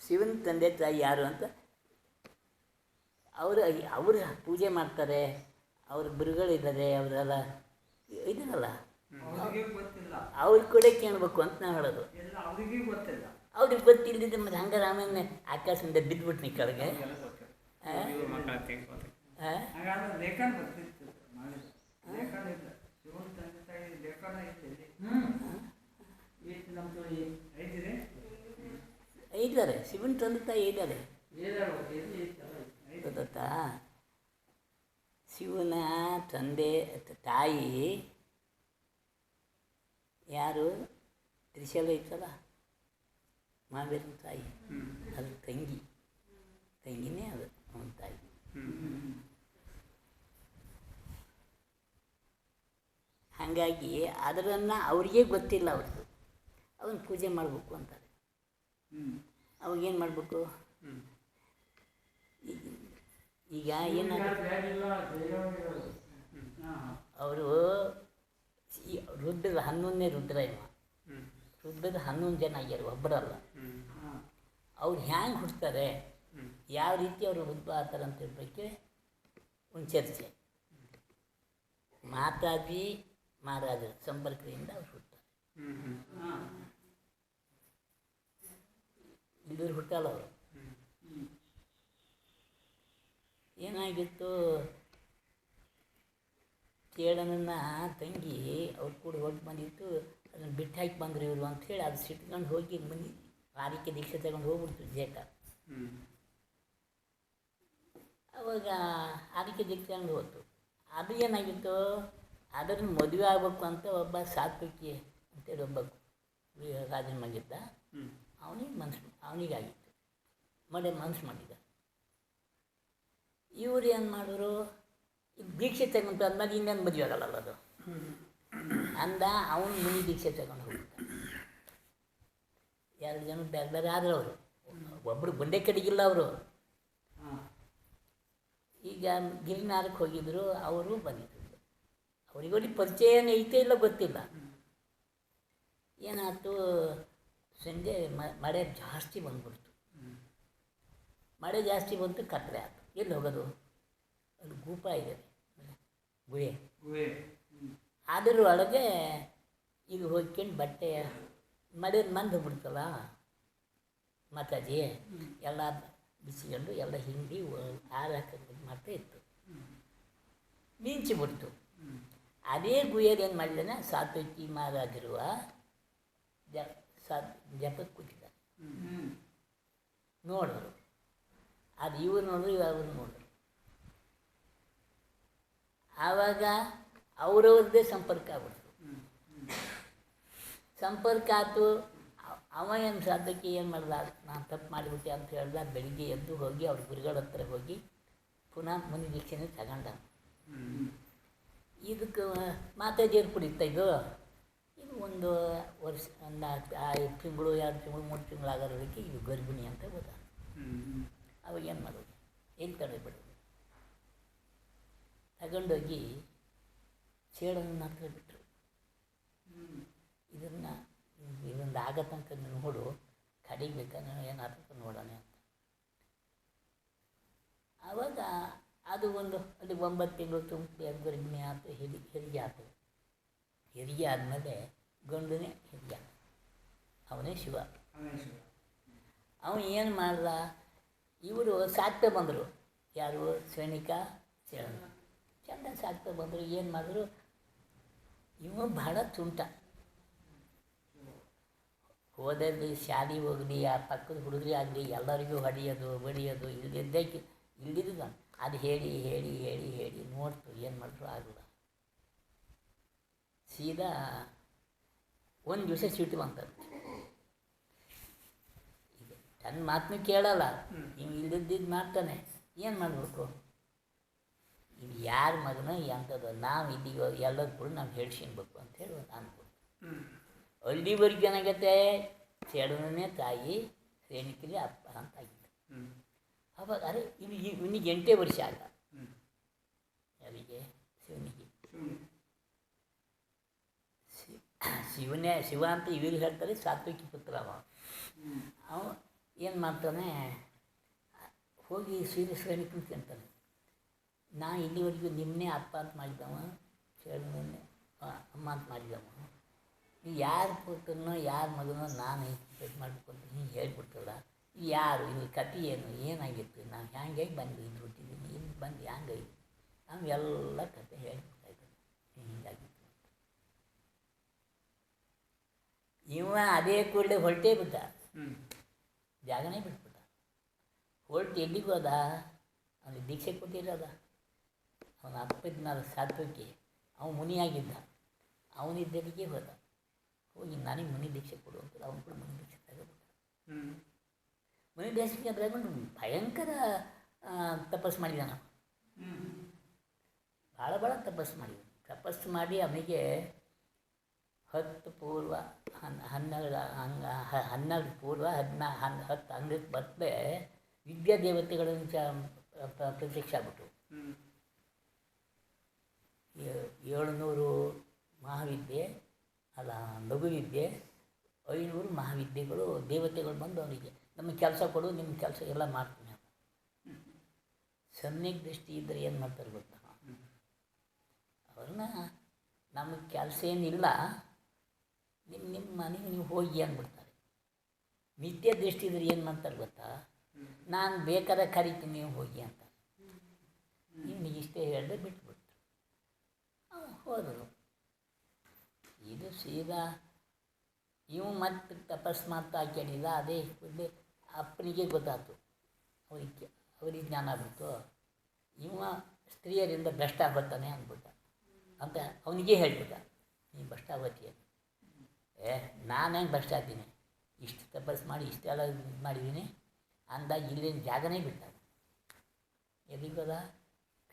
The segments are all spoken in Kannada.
ಶಿವನ ತಂದೆ ತಾಯಿ ಯಾರು ಅಂತ ಅವರು ಪೂಜೆ ಮಾಡ್ತಾರೆ, ಅವ್ರ ಗುರುಗಳಿದ್ದಾರೆ, ಅವರೆಲ್ಲ ಇದಾರಲ್ಲ, ಅವ್ರಿಗೆ ಕೂಡ ಕೇಳಬೇಕು ಅಂತ ನಾವು ಹೇಳೋದು. ಅವ್ರಿಗೆ ಗೊತ್ತಿಲ್ಲದಿದ್ದ ಮತ್ತು ಹಂಗೆ ರಾಮನ ಆಕಾಶದಿಂದ ಬಿದ್ದುಬಿಟ್ನಿ ಕೆಳಗೆ. ಇದ್ದಾರೆ, ಶಿವನ ತಂದೆ ತಾಯಿ ಇದ್ದಾರೆ ಗೊತ್ತಾ. ಶಿವನ ತಂದೆ ತಾಯಿ ಯಾರು? ತ್ರಿಶೂಲ ಇತ್ತಲ್ಲ, ಮಹಾವೀರನ ತಾಯಿ, ಅದು ತಂಗಿನೇ ಅದು ಅವನ ತಾಯಿ. ಹಾಗಾಗಿ ಅದರನ್ನು ಅವ್ರಿಗೆ ಗೊತ್ತಿಲ್ಲ, ಅವ್ರದ್ದು ಅವನ್ನ ಪೂಜೆ ಮಾಡಬೇಕು ಅಂತಾರೆ. ಅವಾಗೇನು ಮಾಡಬೇಕು? ಈಗ ಏನಾಗುತ್ತೆ, ಅವರು ರುದ್ರದ 11ನೇ ರುದ್ರ ಇವ, ರುದ್ರದ 11 ಜನ ಆಗ್ಯಾರ, ಒಬ್ಬರಲ್ಲ. ಅವ್ರು ಹ್ಯಾಂಗೆ ಹುಡ್ತಾರೆ, ಯಾವ ರೀತಿ ಅವರು ಉದ್ಭವ ಆಗ್ತಾರೆ ಅಂತ ಹೇಳೋಕ್ಕೆ ಒಂದು ಚರ್ಚೆ. ಮಾತಾಜಿ ಮಹಾರಾಜರ ಸಂಪರ್ಕದಿಂದ ಅವ್ರು ಹುಡ್ತಾರೆ. ಇಲ್ಲೂರು ಹುಟ್ಟಲ್ಲ ಅವರು. ಏನಾಗಿತ್ತು, ಚೇಳನನ್ನು ತಂಗಿ ಅವ್ರು ಕೂಡ ಹೊಟ್ಟು ಬಂದಿತ್ತು, ಅದನ್ನು ಬಿಟ್ಟು ಹಾಕಿ ಬಂದರು ಇವರು ಅಂಥೇಳಿ ಅದು ಸಿಟ್ಕೊಂಡು ಹೋಗಿ ಮನೆ ಆದಿಕ್ಕೆ ದೀಕ್ಷೆ ತಗೊಂಡು ಹೋಗ್ಬಿಡ್ತು ಜೇಟ. ಅವಾಗ ಆದಿಕ್ಕೆ ದೀಕ್ಷೆ ತಗೊಂಡು ಹೋಯ್ತು. ಅದು ಏನಾಗಿತ್ತು, ಅದನ್ನು ಮದುವೆ ಆಗ್ಬೇಕು ಅಂತ ಒಬ್ಬ ಸಾತ್ವಿಕಿ ಅಂತೇಳಿ ಒಬ್ಬ ರಾಜನ ಮಗಿದ್ದ, ಅವನಿಗಾಗಿತ್ತು, ಮನಸ್ಸು ಮಾಡಿದ್ದ. ಇವ್ರು ಏನು ಮಾಡಿದ್ರು, ಈಗ ದೀಕ್ಷೆ ತಗೊಂಡು ಅಂದ್ಮೇಲೆ ಇನ್ನೇನು ಮದುವೆ ಆಗಲ್ಲ ಅದು ಅಂದ. ಅವನು ಮುನಿ ದೀಕ್ಷೆ ತಗೊಂಡು ಹೋಗ್ಬಿಟ್ಟ. 2 ಜನ ಬೇರೆ ಬೇರೆ ಆದರು ಅವರು, ಒಬ್ಬರು ಬಂಡೆ ಕಡೆಗಿಲ್ಲ ಅವರು. ಈಗ ಗಿರಿನಾರಕ್ಕೆ ಹೋಗಿದ್ರು, ಅವರು ಬಂದಿದ್ರು. ಅವರಿಗೋಡಿ ಪರಿಚಯ ಏನು ಐತೆ ಇಲ್ಲ ಗೊತ್ತಿಲ್ಲ. ಏನಾಯ್ತು, ಸಂಜೆ ಮಳೆ ಜಾಸ್ತಿ ಬಂದ್ಬಿಡ್ತು. ಮಳೆ ಜಾಸ್ತಿ ಬಂತು, ಕತ್ತಲೆ ಆಯ್ತು. ಎಲ್ಲಿ ಹೋಗೋದು? ಅಲ್ಲಿ ಗೂಪ ಇದೆ, ಗುಹೆ. ಅದ್ರ ಒಳಗೆ ಈಗ ಹೋಗ್ಕೊಂಡು ಬಟ್ಟೆ ಮಳೆ ಮಂದು ಹೋಗ್ಬಿಡ್ತಲ್ಲ, ಮಾತಾಜಿ ಎಲ್ಲ ಬಿಸಿಕೊಂಡು ಎಲ್ಲ ಹಿಂಡಿ ಹಾಲು ಹಾಕೋದು ಮಾಡ್ತಾ ಇತ್ತು. ಮಿಂಚಿಬಿಡ್ತು. ಅದೇ ಗುಹೆಯಲ್ಲಿ ಏನು ಮಾಡಿದ್ದಾನೆ, ಸಾತ್ವಿಕಿ ಮಹಾರಾಜರುವ ಜಪಕ್ಕೆ ಕೂತಿದ್ದಾರೆ. ನೋಡೋರು, ಅದು ಇವ್ರು ನೋಡ್ರು, ಅವ್ರು ನೋಡ್ರು. ಆವಾಗ ಅವ್ರವ್ರದ್ದೇ ಸಂಪರ್ಕ ಆಗ್ಬಿಡ್ತು. ಸಂಪರ್ಕ ಆಯ್ತು. ಅವ ಏನು ಸಾಧಕ್ಕೆ ಏನು ಮಾಡ್ದ, ನಾನು ತಪ್ಪು ಮಾಡಿಬಿಟ್ಟೆ ಅಂತ ಹೇಳ್ದ. ಬೆಳಿಗ್ಗೆ ಎದ್ದು ಹೋಗಿ ಅವ್ರ ಗುರುಗಳ ಹತ್ರ ಹೋಗಿ ಪುನಃ ಮುನಿ ದೀಕ್ಷೆನೇ ತಗೊಂಡ. ಇದಕ್ಕೆ ಮಾತಾಜಿಯವ್ರು ಕುಡಿತಾ ಇದು ಒಂದು ವರ್ಷ, ಒಂದು 5 ತಿಂಗಳು 2 ತಿಂಗಳು 3 ತಿಂಗಳು ಆಗೋದಕ್ಕೆ ಇದು ಗರ್ಭಿಣಿ ಅಂತ ಗೊತ್ತ. ಅವಾಗ ಏನು ಮಾಡೋದು, ಎಲ್ಲಿ ತಡೆಬಿಡೋದು? ತಗೊಂಡೋಗಿ ಚೇಳನ್ನ ಹತ್ರ ಬಿಟ್ಟರು. ಇದೊಂದು ಆಗೋ ತನಕ ನೋಡು, ಕಡೆಗೆ ಬೇಕಾದ್ರೆ ಏನಾಗ್ತದೆ ನೋಡೋಣ ಅಂತ. ಆವಾಗ ಅದು ಒಂದು ಅಲ್ಲಿ 9 ತಿಂಗಳು ತುಂಬಿ ಗರ್ಭಿಣಿ ಆಯ್ತು, ಹೆರಿಗೆ ಆಯ್ತು. ಹೆರಿಗೆ ಆದಮೇಲೆ ಗಂಡನೇ ಹೆರಿಗೆ ಆದ, ಅವನೇ ಶಿವ. ಅವನು ಏನು ಮಾಡ್ದ, ಇವರು ಸಾಕ್ತಾ ಬಂದರು. ಯಾರು? ಸೈನಿಕ ಚೇಳನ ಚಂದ ಸಾಕ್ತಾ ಬಂದರು. ಏನು ಮಾಡಿದ್ರು, ಇವ ಭಾಳ ತುಂಟ. ಹೋದಲ್ಲಿ ಶಾಲೆ ಹೋಗಲಿ, ಆ ಪಕ್ಕದ ಹುಡುಗರಿ ಆಗಲಿ, ಎಲ್ಲರಿಗೂ ಹೊಡೆಯೋದು ಬಡಿಯೋದು ಇಲ್ಲಿದ್ದ ಅದು ಹೇಳಿ ಹೇಳಿ ಹೇಳಿ ಹೇಳಿ ನೋಡ್ತು, ಏನು ಮಾಡಿದ್ರು ಆಗಲ್ಲ. ಸೀದಾ ಒಂದು ದಿವಸ ಸಿಟ್ಟು ಬಂತಂತೆ. ಈಗ ತನ್ನ ಮಾತನ್ನು ಕೇಳಲ್ಲ, ಇನ್ನು ಇಲ್ಲದಿದ್ದು ಮಾಡ್ತಾನೆ. ಏನು ಮಾಡಬೇಕು? ಇದು ಯಾರ ಮಗನ ಎಂಥದ್ದು, ನಾವು ಇಲ್ಲಿಗೆ ಎಲ್ಲರೂ ಕೂಡ ನಾವು ಹೇಳ್ಸ್ಕೊಬೇಕು ಅಂಥೇಳಿ ಒಂದು ಅನ್ಬೋದು. ಅಲ್ಲಿವರೆಗೆ ಏನಾಗತ್ತೆ, ಚೇಳನೇ ತಾಯಿ, ಸೈನಿಕರಿಗೆ ಅಪ್ಪ ಅಂತ ಆಗಿತ್ತು. ಅವಾಗ ಅರೆ ಇವನಿಗೆ 8 ವರ್ಷ ಆಗ. ಯಾರಿಗೆ? ಶಿವನಿಗೆ. ಶಿವ ಅಂತ ಇವ್ರಿಗೆ ಹೇಳ್ತಾರೆ, ಸಾತ್ವಿಕಿ ಪುತ್ರ ಅವ. ಏನು ಮಾಡ್ತಾನೆ, ಹೋಗಿ ಸೀರಿಯಸ್ ಗಾಡಿ ಕುಂತ್ಕೊಂತಾನೆ. ನಾ ಇಲ್ಲಿವರೆಗೂ ನಿಮ್ಮನ್ನೇ ಅಪ್ಪ ಅಂತ ಮಾಡಿದವ, ಕೇಳಿದವನ್ನೇ ಅಮ್ಮ ಅಂತ ಮಾಡಿದವ, ನೀವು ಯಾರು ಕೊಟ್ಟನೋ ಯಾರ ಮಗನೋ ನಾನು ಇದು ಮಾಡ್ಕೊಂಡು ಹಿಂಗೆ ಹೇಳ್ಬಿಡ್ತಲ್ಲ, ಯಾರು ಇಲ್ಲಿ ಕತೆ ಏನಾಗಿತ್ತು, ನಾನು ಹ್ಯಾಂಗೆ ಬಂದು ಇದು ಹುಟ್ಟಿದ್ದೀನಿ, ಇಲ್ಲಿ ಬಂದು ಹ್ಯಾಂಗಾಗಿತ್ತು, ನಾವು ಎಲ್ಲ ಕತೆ ಹೇಳ್ಬಿಡ್ತಾಯಿದ್ದಾನೆ ಹಿಂಗಾಗಿತ್ತು. ಇವ ಅದೇ ಕೂಡಲೇ ಹೊರಟೇ ಬಿಟ್ಟ, ಜಾಗನೇ ಬಿಟ್ಬಿಟ್ಟ. ಹೊರಟು ಎಲ್ಲಿಗೆ ಹೋದ, ಅವನಿಗೆ ದೀಕ್ಷೆ ಕೊಟ್ಟಿರೋದ, ಅವನ ಅಪ್ಪದಿನಾರ ಸಾತ್ವಕ್ಕೆ ಅವನು ಮುನಿಯಾಗಿದ್ದ, ಅವನಿದ್ದಲ್ಲಿಗೆ ಹೋದ. ಹೋಗಿ ನನಗೆ ಮುನಿ ದೀಕ್ಷೆ ಕೊಡು ಅಂತ ಅವನು ಕೂಡ ಮುನಿ ದೀಕ್ಷೆ ತಗೋಬಿಟ್ಟ. ಮುನಿ ದೀಕ್ಷೆ ತಗೊಂಡು ಭಯಂಕರ ತಪಸ್ಸು ಮಾಡಿದ. ನಾವು ಭಾಳ ತಪಸ್ಸು ಮಾಡಿ ಅವನಿಗೆ 10 ಪೂರ್ವ 12 ಪೂರ್ವ 10 ಅಂಗಕ್ಕೆ ಬರ್ತದೆ ವಿದ್ಯಾದೇವತೆಗಳನ್ನು ಪ್ರತ್ಯಕ್ಷ ಆಗ್ಬಿಟ್ಟು 700 ಮಹಾವಿದ್ಯೆ ಅಲ್ಲ ಲಘುವಿದ್ಯೆ 500 ಮಹಾವಿದ್ಯೆಗಳು ದೇವತೆಗಳು ಬಂದು ಅವನಿಗೆ ನಮಗೆ ಕೆಲಸ ಕೊಡು, ನಿಮ್ಮ ಕೆಲಸ ಎಲ್ಲ ಮಾಡ್ತೀನಿ ಅಂತ. ಸಮ್ಯಕ್ ದೃಷ್ಟಿ ಇದ್ದರೆ ಏನು ಮಾಡ್ತಾರೆ ಗೊತ್ತಾ, ಅವ್ರನ್ನ ನಮಗೆ ಕೆಲಸ ಏನಿಲ್ಲ, ನಿಮ್ಮ ಮನೆಗೆ ನೀವು ಹೋಗಿ ಅಂದ್ಬಿಡ್ತಾರೆ. ಮಿಥ್ಯ ದೃಷ್ಟಿ ಇದ್ರೆ ಏನು ಮಾಡ್ತಾರೆ ಗೊತ್ತಾ, ನಾನು ಬೇಕಾದ್ರೆ ಕರಿತೀನಿ ನೀವು ಹೋಗಿ ಅಂತ. ನಿಮಗೆ ಇಷ್ಟೇ ಹೇಳಿದ್ರೆ ಬಿಟ್ಬಿಟ್ರು. ಹೋದರು. ಇದು ಸೀದಾ ಇವು ಮತ್ತೆ ತಪಸ್ಸು ಮಾಡ್ತಾ ಕೇಳಿದ. ಅದೇ ಅಪ್ಪನಿಗೆ ಗೊತ್ತಾಯ್ತು, ಅವರಿಗೆ ಜ್ಞಾನ ಆಗ್ಬಿಟ್ಟು ಇವ ಸ್ತ್ರೀಯರಿಂದ ಭ್ರಷ್ಟ ಆಗುತ್ತಾನೆ ಅಂದ್ಬಿಟ್ಟ ಅಂತ ಅವನಿಗೆ ಹೇಳ್ಬಿಟ್ಟ, ನೀನು ಭ್ರಷ್ಟ ಆಗೋತಿ ಅಂತ. ನಾನು ಹೆಂಗೆ ಭ್ರಷ್ಟ ಆಗ್ತೀನಿ, ಇಷ್ಟು ತಪಸ್ಸು ಮಾಡಿ ಇಷ್ಟೆಲ್ಲ ಇದು ಮಾಡಿದ್ದೀನಿ ಅಂದಾಗ ಇಲ್ಲಿನ ಜಾಗನೇ ಬಿಟ್ಟ. ಎಲ್ಲಿಗೆ ಹೋದ,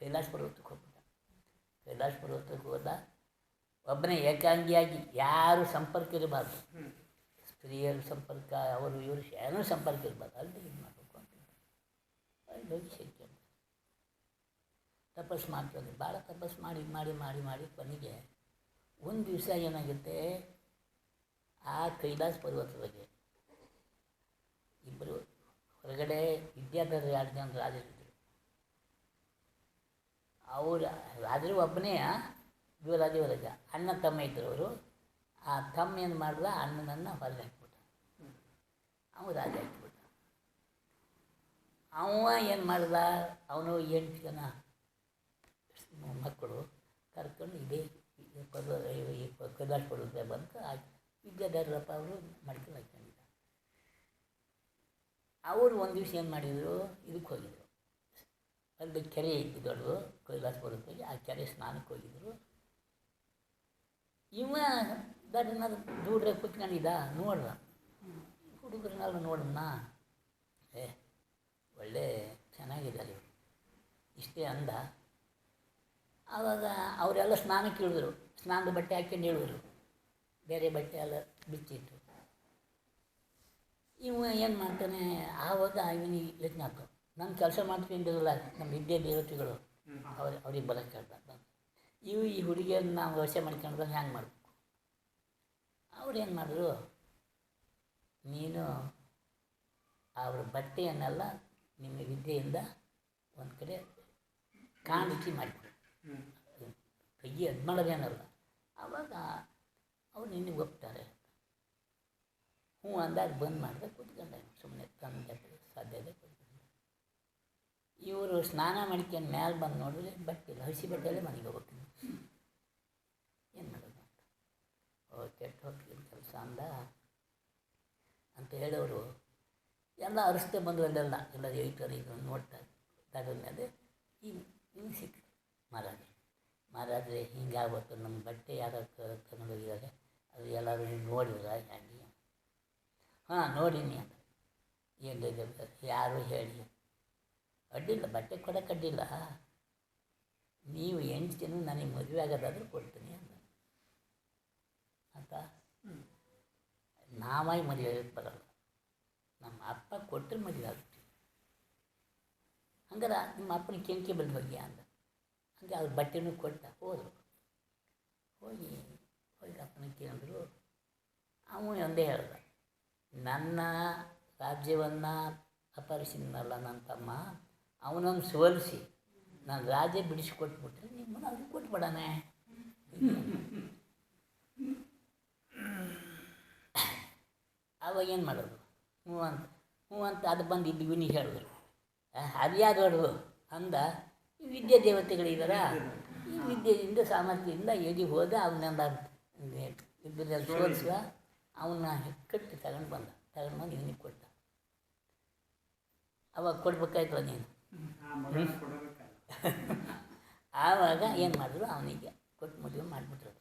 ಕೈಲಾಸ ಪರ್ವತಕ್ಕೆ ಹೋಗ್ಬಿಟ್ಟ. ಕೈಲಾಸ ಪರ್ವತಕ್ಕೆ ಹೋದ, ಒಬ್ಬನೇ ಏಕಾಂಗಿಯಾಗಿ, ಯಾರು ಸಂಪರ್ಕ ಇರಬಾರ್ದು, ಸ್ತ್ರೀಯರ ಸಂಪರ್ಕ ಅವರು ಇವರು ಏನೂ ಸಂಪರ್ಕ ಇರಬಾರ್ದು, ಅಲ್ಲಿ ಇದು ಮಾಡಬೇಕು ಅಂತ ಅಲ್ಲಿ ಹೋಗಿ ಶಕ್ತಿ ಅಂತ ತಪಸ್ಸು ಮಾಡ್ತಾರೆ. ಭಾಳ ತಪಸ್ಸು ಮಾಡಿ ಮಾಡಿ ಮಾಡಿ ಮಾಡಿ ಕೊನೆಗೆ ಒಂದು ದಿವಸ ಏನಾಗುತ್ತೆ, ಆ ಕೈಲಾಸ ಪರ್ವತದಾಗೆ ಇಬ್ಬರು ಹೊರಗಡೆ ವಿದ್ಯಾಧರ 2 ಜನ ರಾಜರಿದ್ದರು. ರಾಜರು ಒಬ್ಬನೇ ಯುವರಾಜ ಅಣ್ಣ ತಮ್ಮ ಇದ್ದರು ಅವರು. ಆ ತಮ್ಮ ಏನು ಮಾಡ್ದ, ಅಣ್ಣನನ್ನು ಹೊರಗೆ ಹಾಕ್ಬಿಟ್ಟ, ಅವ ರಾಜ ಹಾಕ್ಬಿಟ್ಟ. ಅವ ಏನು ಮಾಡ್ದ, ಅವನು 8 ಜನ ಮಕ್ಕಳು ಕರ್ಕೊಂಡು ಇದೇ ಕೈಲಾಸ ಪರ್ವತ ಬಂದು ವಿದ್ಯಾಧರಪ್ಪ ಅವರು ಮಡ್ಕೊಂಡು ಹಾಕ್ಕೊಂಡಿದ್ದ. ಅವರು ಒಂದು ದಿವಸ ಏನು ಮಾಡಿದರು, ಇದಕ್ಕೆ ಹೋಗಿದ್ರು, ಅಲ್ಲಿ ಕೆರೆ ಇತ್ತು ದೊಡ್ಡದು ಕೈಲಾಸ ಪರ್ವತಕ್ಕೆ, ಆ ಕೆರೆ ಸ್ನಾನಕ್ಕೆ ಹೋಗಿದ್ರು. ಇವ ದಡ್ಡನ ದೂಡ್ರೆ ಕೂತ್ಕೊಂಡಿದ್ದ, ನೋಡ್ದ ಹುಡುಗರನ್ನೆಲ್ಲ ನೋಡೋಣ, ಒಳ್ಳೆ ಚೆನ್ನಾಗಿದ್ದಾರೆ ಇವರು ಇಷ್ಟೇ ಅಂದ. ಆವಾಗ ಅವರೆಲ್ಲ ಸ್ನಾನಕ್ಕೆ ಇಳಿದ್ರು, ಸ್ನಾನದ ಬಟ್ಟೆ ಹಾಕ್ಕೊಂಡು ಹೇಳಿದ್ರು, ಬೇರೆ ಬಟ್ಟೆ ಎಲ್ಲ ಬಿಚ್ಚಿಟ್ಟು. ಇವ ಏನು ಮಾಡ್ತಾನೆ, ಆವಾಗ ಇವನಿಗೆ ಯೋಚನೆ ಆಯ್ತು, ನಾನು ಕೆಲಸ ಮಾಡ್ಕೊಂಡಿರಲ್ಲ ನಮ್ಮ ವಿದ್ಯೆ ದೇವತೆಗಳು ಅವ್ರಿಗೆ ಬರೋಕ್ಕೆ ಕೇಳ್ದ. ಈ ಹುಡುಗಿಯನ್ನು ನಾವು ವಶ ಮಾಡ್ಕೊಂಡ್ರೆ ಹ್ಯಾಂಗೆ ಮಾಡಬೇಕು. ಅವ್ರೇನು ಮಾಡಿದ್ರು, ನೀನು ಅವ್ರ ಬಟ್ಟೆಯನ್ನೆಲ್ಲ ನಿಮ್ಮ ವಿದ್ಯೆಯಿಂದ ಒಂದು ಕಡೆ ಕಾಣಿಕೆ ಮಾಡಿಬಿಡು, ಕೈಗೆ ಅದು ಮಾಡೋದೇನಲ್ಲ. ಆವಾಗ ಅವ್ರು ನಿನಗೆ ಒಪ್ತಾರೆ. ಹ್ಞೂ ಅಂದಾಗ ಬಂದ್ ಮಾಡಿದೆ, ಕೂತ್ಕೊಂಡೆ ಸುಮ್ಮನೆ ತನ್ನ ಜೊತೆ ಸಾಧ್ಯತೆ ಕೂತ್ಕೊಂಡೆ. ಇವರು ಸ್ನಾನ ಮಾಡ್ಕೊಂಡು ಮೇಲೆ ಬಂದು ನೋಡಿದ್ರೆ ಬಟ್ಟೆ ಇಲ್ಲ, ಹಸಿ ಬಟ್ಟೆಯಲ್ಲೇ ಮನೆಗೆ ಹೋಗ್ತೀನಿ. ಏನು ಮಾಡೋದು ಅಂತ, ಕೆಟ್ಟ ಹೋಗ್ತೀನಿ ಕೆಲಸ ಅಂದ ಅಂತ ಹೇಳೋರು ಎಲ್ಲ ಅರಿಸ್ತೆ ಬಂದು ಅಲ್ಲೆಲ್ಲ ಎಲ್ಲ ಹೇಳ್ತಾರೆ. ಈಗ ನೋಡ್ತಾರೆ ತಗದ ಮೇಲೆ ಇನ್ನು ಸಿಕ್ತು ಮಹಾರಾಜರೇ ಹಿಂಗಾಗ್ಬೇಕು, ನಮ್ಮ ಬಟ್ಟೆ ಯಾರು ತಗೊಂಡೋಗಿದ್ದಾರೆ, ಅದು ಎಲ್ಲರೂ ನೋಡಿದ್ರ ಹ್ಯಾಂಗೆ. ಹಾಂ ನೋಡೀನಿ ಅಂತ. ಏನು ಯಾರು ಹೇಳಿ ಅಡ್ಡಿಲ್ಲ, ಬಟ್ಟೆ ಕೊಡೋಕೆ ಅಡ್ಡಿಲ್ಲ, ನೀವು 8 ಜನ ನನಗೆ ಮದುವೆ ಆಗೋದಾದ್ರೂ ಕೊಡ್ತೀನಿ ಅಂತ. ನಾವಾಗಿ ಮದುವೆ ಆಗೋಕ್ಕೆ ಬರೋಲ್ಲ, ನಮ್ಮ ಅಪ್ಪ ಕೊಟ್ಟರೆ ಮದುವೆ ಆಗುತ್ತೆ. ಹಂಗಾರೆ ನಿಮ್ಮ ಅಪ್ಪನ ಕೆಂಕೆ ಬಂದು ಹೋಗಿ ಅಂದ. ಹಂಗೆ ಅವ್ರ ಬಟ್ಟೆನೂ ಕೊಟ್ಟ ಹೋದರು. ಹೋಗಿ ಅಪ್ಪನ ಕೇಳಿದ್ರು. ಅವನು ಒಂದೇ ಹೇಳ್ದ, ನನ್ನ ರಾಜ್ಯವನ್ನು ಅಪಹರಿಸಿದ್ನಲ್ಲ ನನ್ನ ತಮ್ಮ, ಅವನನ್ನು ಸೋಲಿಸಿ ನಾನು ರಾಜ್ಯ ಬಿಡಿಸಿಕೊಟ್ಬಿಟ್ರೆ ನಿಮ್ಮನ್ನು ಅವ್ರಿಗೆ ಕೊಟ್ಬಿಡಾನೆ. ಆವಾಗ ಏನು ಮಾಡೋದು? ಹ್ಞೂ ಅಂತ ಅದು ಬಂದು ಇಲ್ಲಿ ಇವನಿಗೆ ಹೇಳಿದ್ರು. ಅದ್ಯಾವ್ದು ಅಂದ, ಈ ವಿದ್ಯಾ ದೇವತೆಗಳಿದಾರ, ಈ ವಿದ್ಯೆಯಿಂದ ಸಾಮರ್ಥ್ಯದಿಂದ ಎಲ್ಲಿ ಹೋದ ಅವನನ್ನ ಯುದ್ಧದಲ್ಲಿ ಸೋಲಿಸುವ, ಅವನ್ನ ಕಟ್ಟಿ ತಗೊಂಡು ಬಂದು ಇವನಿಗೆ ಕೊಟ್ಟ. ಅವಾಗ ಕೊಡ್ಬೇಕಾಯ್ತಲ್ಲ ನೀನು. ಆವಾಗ ಏನು ಮಾಡಿದ್ರು, ಅವನಿಗೆ ಕೊಟ್ಟು ಮದುವೆ ಮಾಡಿಬಿಟ್ರು.